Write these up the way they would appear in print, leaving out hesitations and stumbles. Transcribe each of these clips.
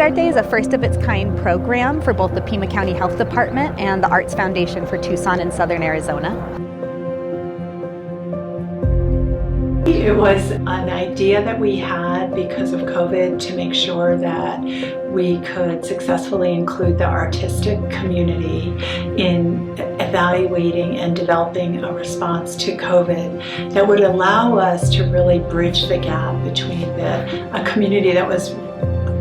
SaludArte is a first-of-its-kind program for both the Pima County Health Department and the Arts Foundation for Tucson and Southern Arizona. It was an idea that we had because of COVID to make sure that we could successfully include the artistic community in evaluating and developing a response to COVID that would allow us to really bridge the gap between a community that was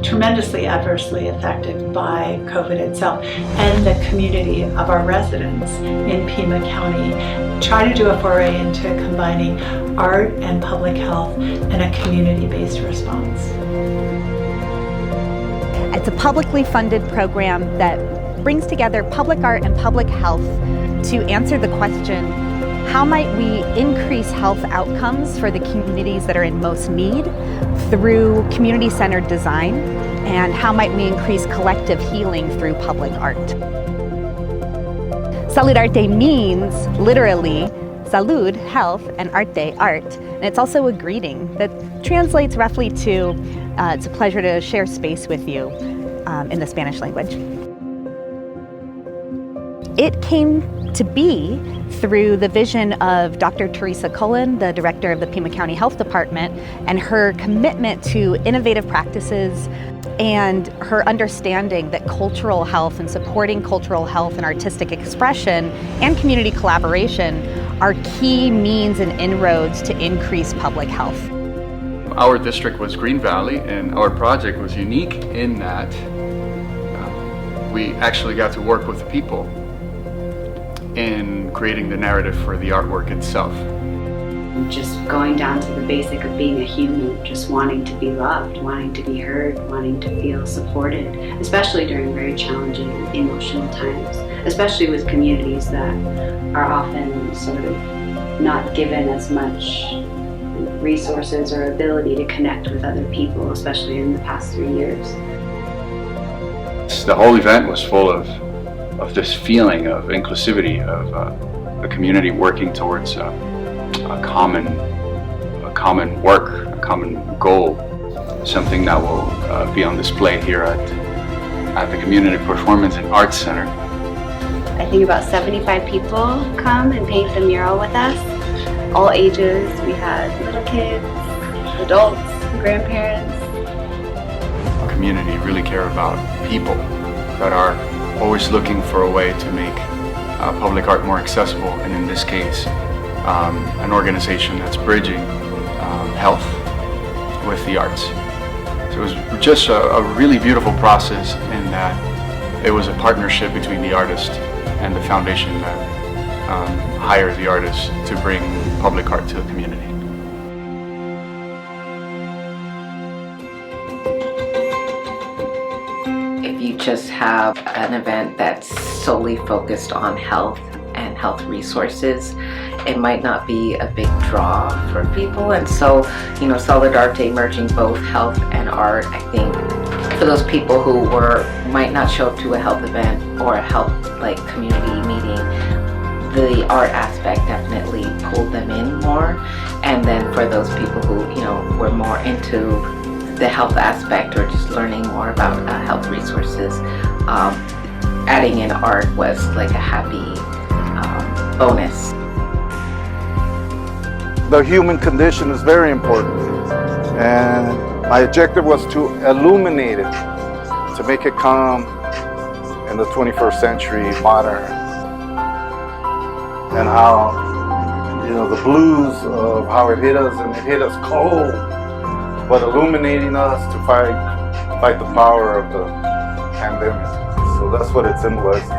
tremendously adversely affected by COVID itself and the community of our residents in Pima County. Try to do a foray into combining art and public health and a community-based response. It's a publicly funded program that brings together public art and public health to answer the question, how might we increase health outcomes for the communities that are in most need through community-centered design, and how might we increase collective healing through public art? SaludArte means literally salud, health, and arte, art. And it's also a greeting that translates roughly to it's a pleasure to share space with you in the Spanish language. It came to be through the vision of Dr. Teresa Cullen, the director of the Pima County Health Department, and her commitment to innovative practices and her understanding that cultural health and supporting cultural health and artistic expression and community collaboration are key means and inroads to increase public health. Our district was Green Valley, and our project was unique in that we actually got to work with the people in creating the narrative for the artwork itself. Just going down to the basic of being a human, just wanting to be loved, wanting to be heard, wanting to feel supported, especially during very challenging emotional times, especially with communities that are often sort of not given as much resources or ability to connect with other people, especially in the past 3 years. The whole event was full of this feeling of inclusivity, of a community working towards a common work, a common goal, something that will be on display here at the Community Performance and Arts Center. I think about 75 people come and paint the mural with us, all ages. We had little kids, adults, grandparents. The community really care about people that are always looking for a way to make public art more accessible, and in this case, an organization that's bridging health with the arts. So it was just a really beautiful process in that it was a partnership between the artist and the foundation that hired the artist to bring public art to the community. If you just have an event that's solely focused on health and health resources, it might not be a big draw for people. And so, SaludArte merging both health and art, I think for those people who might not show up to a health event or a health community meeting, the art aspect definitely pulled them in more. And then for those people who, were more into the health aspect or just learning more about health resources, adding in art was like a happy bonus. The human condition is very important, and my objective was to illuminate it, to make it come in the 21st century modern, and how, the blues of how it hit us, and it hit us cold, but illuminating us to fight the power of the pandemic. So that's what it symbolizes.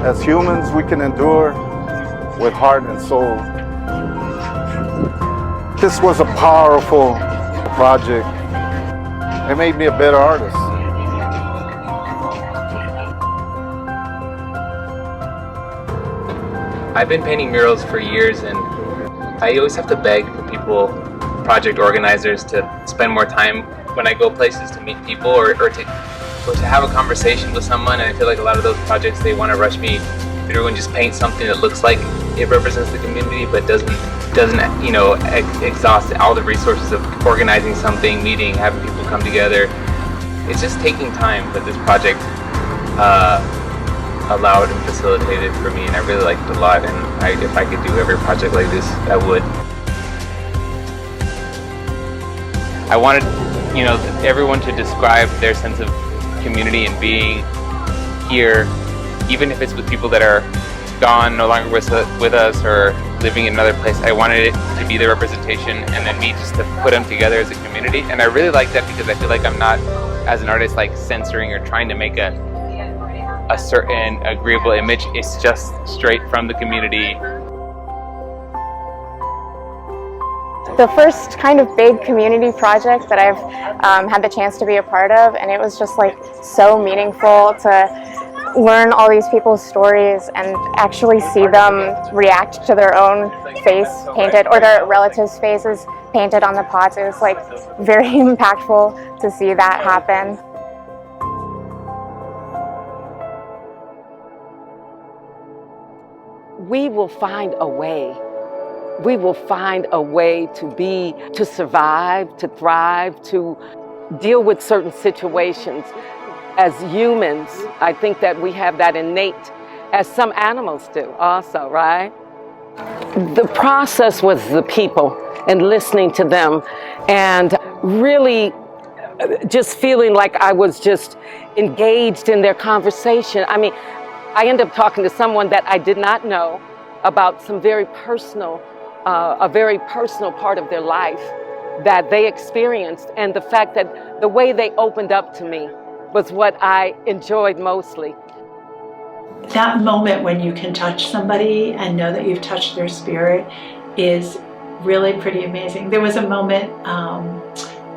As humans, we can endure with heart and soul. This was a powerful project. It made me a better artist. I've been painting murals for years, and I always have to beg for people, project organizers, to spend more time when I go places to meet people or to have a conversation with someone. And I feel like a lot of those projects, they want to rush me everyone just paints something that looks like it represents the community, but doesn't exhaust all the resources of organizing something, meeting, having people come together. It's just taking time, but this project allowed and facilitated for me, and I really liked it a lot. And if I could do every project like this, I would. I wanted, everyone to describe their sense of community and being here, even if it's with people that are gone, no longer with us, or living in another place. I wanted it to be the representation, and then me just to put them together as a community. And I really like that because I feel like I'm not, as an artist, like censoring or trying to make a certain agreeable image. It's just straight from the community. The first kind of big community project that I've had the chance to be a part of, and it was just like so meaningful to learn all these people's stories and actually see them react to their own face painted or their relatives' faces painted on the pots. It was like very impactful to see that happen. We will find a way. We will find a way to survive, to thrive, to deal with certain situations. As humans, I think that we have that innate, as some animals do also, right? The process was the people and listening to them and really just feeling like I was just engaged in their conversation. I mean, I ended up talking to someone that I did not know about some very personal, a very personal part of their life that they experienced, and the fact that the way they opened up to me was what I enjoyed mostly. That moment when you can touch somebody and know that you've touched their spirit is really pretty amazing. There was a moment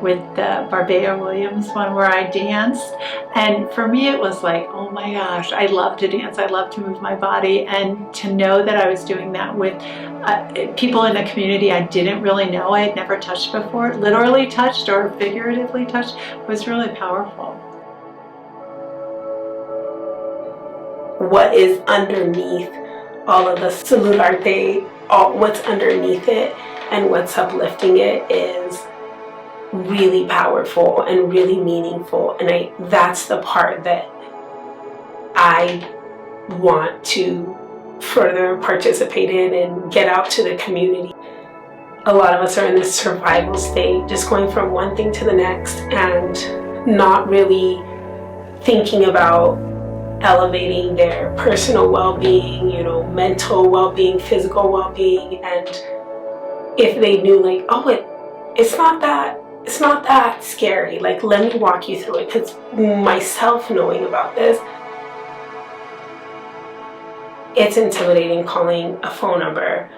with the Barbea Williams one where I danced, and for me it was like, oh my gosh, I love to dance, I love to move my body, and to know that I was doing that with people in a community I didn't really know, I had never touched before, literally touched or figuratively touched, was really powerful. What is underneath all of the SaludArte, what's underneath it and what's uplifting it is really powerful and really meaningful, and that's the part that I want to further participate in and get out to the community. A lot of us are in this survival state, just going from one thing to the next and not really thinking about elevating their personal well-being, mental well-being, physical well-being. And if they knew, like, oh, it's not that scary, like, let me walk you through it, because myself knowing about this, it's intimidating calling a phone number,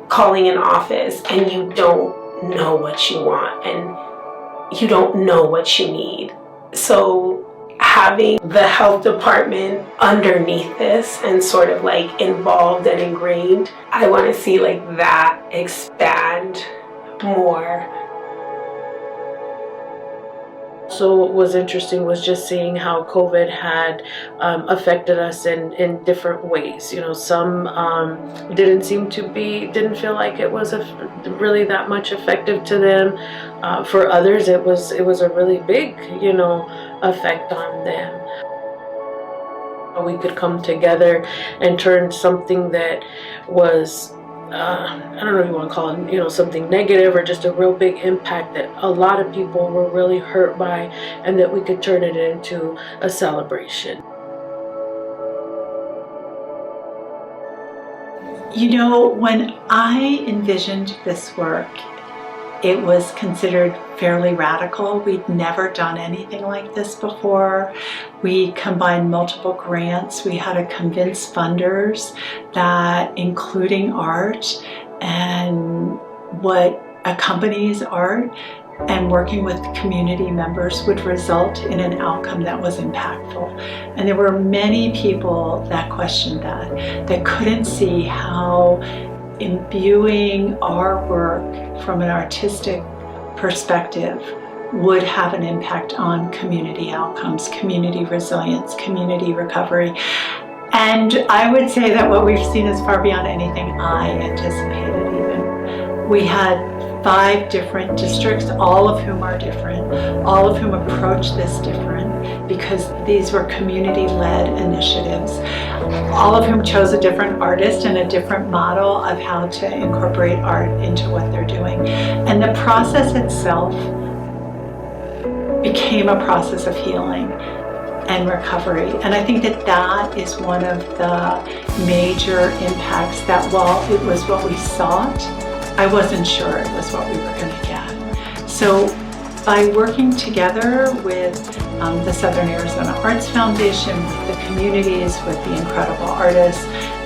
calling an office, and you don't know what you want and you don't know what you need. So having the health department underneath this and sort of like involved and ingrained, I want to see like that expand more. So what was interesting was just seeing how COVID had affected us in different ways. Some didn't feel like it was really that much effective to them. For others, it was a really big, effect on them. We could come together and turn something that was I don't know if you want to call it, something negative or just a real big impact that a lot of people were really hurt by, and that we could turn it into a celebration. When I envisioned this work, it was considered fairly radical. We'd never done anything like this before. We combined multiple grants. We had to convince funders that including art and what accompanies art and working with community members would result in an outcome that was impactful. And there were many people that questioned that couldn't see how imbuing our work from an artistic perspective would have an impact on community outcomes, community resilience, community recovery. And I would say that what we've seen is far beyond anything I anticipated even. We had 5 different districts, all of whom are different, all of whom approach this different, because these were community-led initiatives, all of whom chose a different artist and a different model of how to incorporate art into what they're doing. And the process itself became a process of healing and recovery. And I think that that is one of the major impacts, that while it was what we sought, I wasn't sure it was what we were going to get. So by working together with the Southern Arizona Arts Foundation, with the communities, with the incredible artists,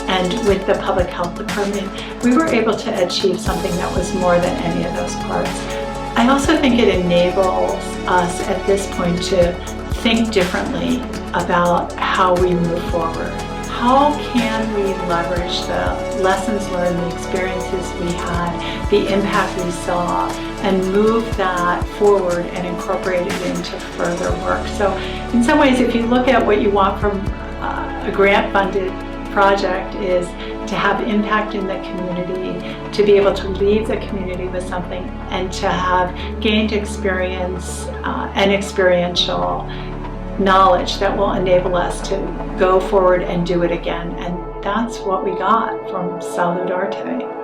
and with the Public Health Department, we were able to achieve something that was more than any of those parts. I also think it enables us at this point to think differently about how we move forward. How can we leverage the lessons learned, the experiences we had, the impact we saw, and move that forward and incorporate it into further work? So in some ways, if you look at what you want from a grant-funded project, is to have impact in the community, to be able to leave the community with something, and to have gained experience and experiential knowledge that will enable us to go forward and do it again. And that's what we got from SaludArte.